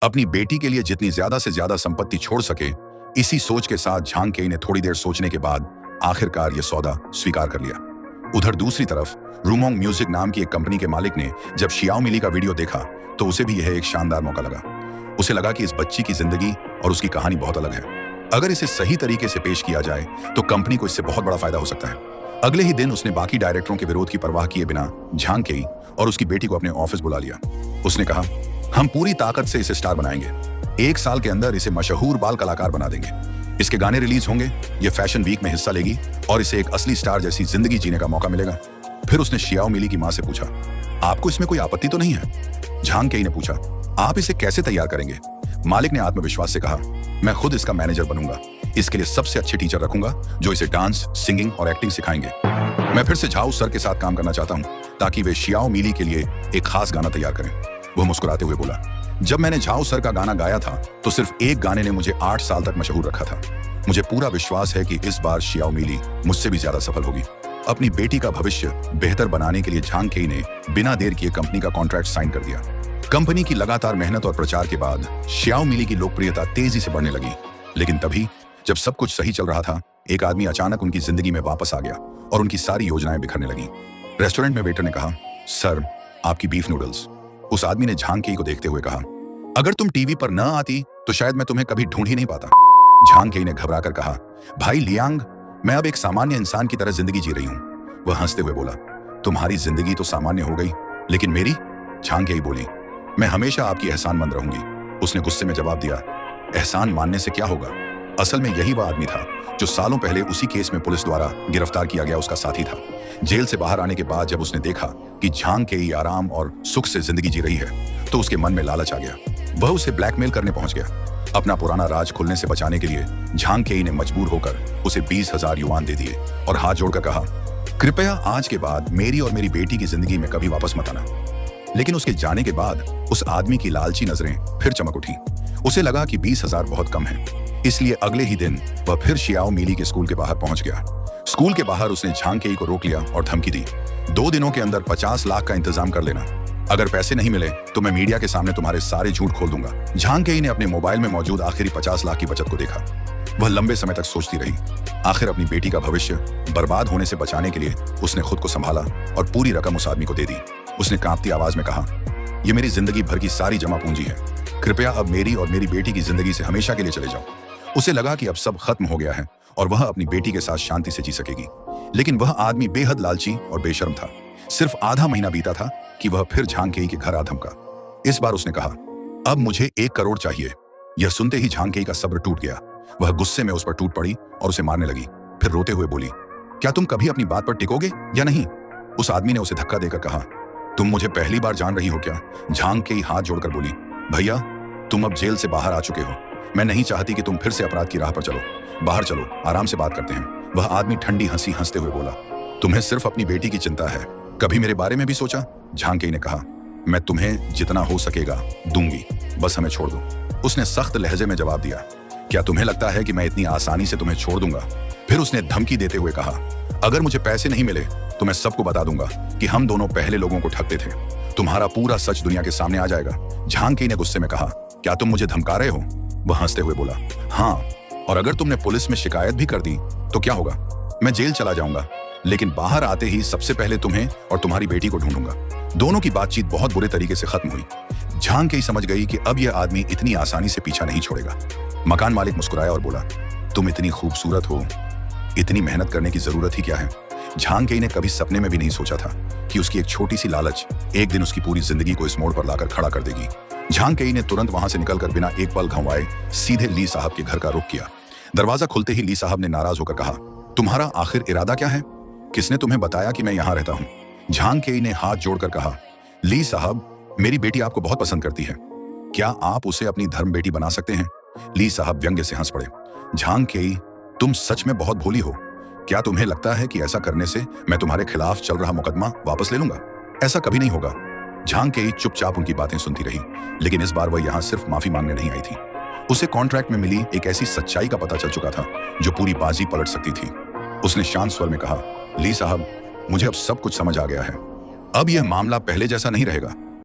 अपनी बेटी के लिए जितनी ज्यादा से ज्यादा संपत्ति छोड़ सके, इसी सोच के साथ झांग केई ने थोड़ी देर सोचने के बाद आखिरकार यह सौदा स्वीकार कर लिया। उधर दूसरी तरफ रूमोंग म्यूजिक नाम की एक कंपनी के मालिक ने जब शियाओ मिली का वीडियो देखा तो उसे भी यह एक शानदार मौका लगा। उसे लगा कि इस बच्ची की जिंदगी और उसकी कहानी बहुत अलग है। अगर इसे सही तरीके से पेश किया जाए तो कंपनी को इससे बहुत बड़ा फायदा हो सकता है। अगले ही दिन उसने बाकी डायरेक्टरों के विरोध की परवाह किए बिना झांग केई और उसकी बेटी को अपने ऑफिस बुला लिया। उसने कहा, हम पूरी ताकत से इसे स्टार बनाएंगे। 1 साल के अंदर इसे मशहूर बाल कलाकार बना देंगे। इसके गाने रिलीज होंगे, ये फैशन वीक में हिस्सा लेगी और इसे एक असली स्टार जैसी जिंदगी जीने का मौका मिलेगा। फिर उसने शियाओ मिली की मां से पूछा, आपको इसमें कोई आपत्ति तो नहीं है? झांग केई ने पूछा, आप इसे कैसे तैयार करेंगे? मालिक ने आत्मविश्वास से कहा, मैं खुद इसका मैनेजर बनूंगा। इसके लिए सबसे अच्छे टीचर रखूंगा जो इसे डांस, सिंगिंग और एक्टिंग सिखाएंगे। मैं फिर से झाओ सर के साथ काम करना चाहता हूं ताकि वे शियाओ मिली के लिए एक खास गाना तैयार करें। वह मुस्कुराते हुए बोला, जब मैंने झाओ सर का गाना गाया था तो सिर्फ एक गाने ने मुझे 8 साल तक मशहूर रखा था। मुझे पूरा विश्वास है कि इस बार शियाओ मिली मुझसे भी ज्यादा सफल होगी। अपनी बेटी का भविष्य बेहतर बनाने के लिए झांग केई ने बिना देर किए कंपनी का कॉन्ट्रैक्ट साइन कर दिया। कंपनी की लगातार मेहनत और प्रचार के बाद शियाओ मिली की लोकप्रियता तेजी से बढ़ने लगी। लेकिन तभी जब सब कुछ सही चल रहा था, एक आदमी अचानक उनकी जिंदगी में वापस आ गया और उनकी सारी योजनाएं बिखरने लगी। रेस्टोरेंट में वेटर ने कहा, सर, आपकी बीफ नूडल्स। उस आदमी ने झांग केई को देखते हुए कहा, अगर तुम टीवी पर न आती तो शायद मैं तुम्हें कभी ढूंढ ही नहीं पाता। झांग केई ने घबराकर कहा, भाई लियांग, मैं अब एक सामान्य इंसान की तरह जिंदगी जी रही हूं। वह हंसते हुए बोला, तुम्हारी जिंदगी तो सामान्य हो गई, लेकिन मेरी? झांग केई बोली, मैं हमेशा आपकी एहसानमंद रहूंगी। उसने गुस्से में जवाब दिया, एहसान मानने से क्या होगा? असल में यही वह आदमी था जो सालों पहले उसी केस में पुलिस द्वारा गिरफ्तार किया गया उसका साथी था। जेल से बाहर आने के बाद जब उसने देखा कि झांग केई आराम और सुख से जिंदगी जी रही है तो उसके मन में लालच आ गया। वह उसे ब्लैकमेल करने पहुंच गया। अपना पुराना राज खुलने से बचाने के लिए झांग केई ने मजबूर होकर उसे 20,000 युआन दे दिए और हाथ जोड़कर कहा, कृपया आज के बाद मेरी और मेरी बेटी की जिंदगी में कभी वापस मत आना। लेकिन उसके जाने के बाद उस आदमी की लालची नजरें फिर चमक उठी। उसे लगा कि 20,000 बहुत कम है, इसलिए अगले ही दिन वह फिर शियाओ मिली के स्कूल के बाहर पहुंच गया। स्कूल के बाहर उसने झांग केई को रोक लिया और धमकी दी, 2 दिनों के अंदर 50 लाख का इंतजाम कर लेना। अगर पैसे नहीं मिले तो मैं मीडिया के सामने तुम्हारे सारे झूठ खोल दूंगा। झांग केई ने अपने मोबाइल में मौजूद आखिरी 50 लाख की बचत को देखा। वह लंबे समय तक सोचती रही। आखिर अपनी बेटी का भविष्य बर्बाद होने से बचाने के लिए उसने खुद को संभाला और पूरी रकम उस आदमी को दे दी। उसने कांपती आवाज में कहा, यह मेरी जिंदगी भर की सारी जमा पूंजी है। कृपया अब मेरी और मेरी बेटी की जिंदगी से हमेशा के लिए चले जाओ। उसे लगा कि अब सब खत्म हो गया है और वह अपनी बेटी के साथ शांति से जी सकेगी। लेकिन वह आदमी बेहद लालची और बेशर्म था। सिर्फ आधा महीना बीता था कि वह फिर झांग केई के घर आ धमका। इस बार उसने कहा, अब मुझे 1 करोड़ चाहिए। यह सुनते ही झांग केई का सब्र टूट गया। वह गुस्से में उस पर टूट पड़ी और उसे मारने लगी। फिर रोते हुए बोली, क्या तुम कभी अपनी बात पर टिकोगे या नहीं? उस आदमी ने उसे धक्का देकर कहा, तुम मुझे पहली बार जान रही हो क्या? झांग केई हाथ जोड़कर बोली, भैया, तुम अब जेल से बाहर आ चुके हो। मैं नहीं चाहती कि तुम फिर से अपराध की राह पर चलो। बाहर चलो, आराम से बात करते हैं। वह आदमी ठंडी हंसी हंसते हुए बोला, तुम्हें सिर्फ अपनी बेटी की चिंता है, कभी मेरे बारे में भी सोचा? झांग केई ने कहा, मैं तुम्हें जितना हो सकेगा दूंगी, बस हमें छोड़ दो। उसने सख्त लहजे में जवाब दिया, क्या तुम्हें लगता है कि मैं इतनी आसानी से तुम्हें छोड़ दूंगा? फिर उसने धमकी देते हुए कहा, अगर मुझे पैसे नहीं मिले तो मैं सबको बता दूंगा कि हम दोनों पहले लोगों को ठगते थे। तुम्हारा पूरा सच दुनिया के सामने आ जाएगा। झांग केई ने गुस्से में कहा, क्या तुम मुझे धमका रहे हो? वह हंसते हुए बोला, हाँ, और अगर तुमने पुलिस में शिकायत भी कर दी तो क्या होगा? मैं जेल चला जाऊंगा, लेकिन बाहर आते ही सबसे पहले तुम्हें और तुम्हारी बेटी को ढूंढूंगा। दोनों की बातचीत बहुत बुरे तरीके से खत्म हुई। झांग केई समझ गई कि अब यह आदमी इतनी आसानी से पीछा नहीं छोड़ेगा। मकान मालिक मुस्कुराया और बोला, तुम इतनी खूबसूरत हो, इतनी मेहनत करने की जरूरत ही क्या है? झांग केई ने कभी सपने में भी नहीं सोचा था कि उसकी एक छोटी सी लालच एक दिन उसकी पूरी जिंदगी को इस मोड़ पर लाकर खड़ा कर देगी। झांग केई ने तुरंत वहां से निकलकर बिना एक पल घंवाए सीधे ली साहब के घर का रुख किया। दरवाजा खुलते ही ली साहब ने नाराज होकर कहा, तुम्हारा आखिर इरादा क्या है? किसने तुम्हें बताया कि मैं यहाँ रहता हूँ? झांग केई ने हाथ जोड़कर कहा, ली साहब, मेरी बेटी आपको बहुत पसंद करती है। क्या आप उसे अपनी धर्म बेटी बना सकते हैं? ली साहब व्यंग्य से हंस पड़े। झांग केई, तुम सच में बहुत भोली हो। क्या तुम्हें लगता है कि ऐसा करने से मैं तुम्हारे खिलाफ चल रहा मुकदमा वापस ले लूंगा? ऐसा कभी नहीं होगा। झांग केई चुपचाप उनकी बातें सुनती रही, लेकिन इस बार वह यहाँ सिर्फ माफी मांगने नहीं आई थी। उसे कॉन्ट्रैक्ट में मिली एक ऐसी सच्चाई का पता चल चुका था जो पूरी बाजी पलट सकती थी। उसने शांत स्वर में कहा, ली साहब, मुझे अब सब कुछ समझ आ गया है। अब यह मामला पहले जैसा नहीं रहेगा।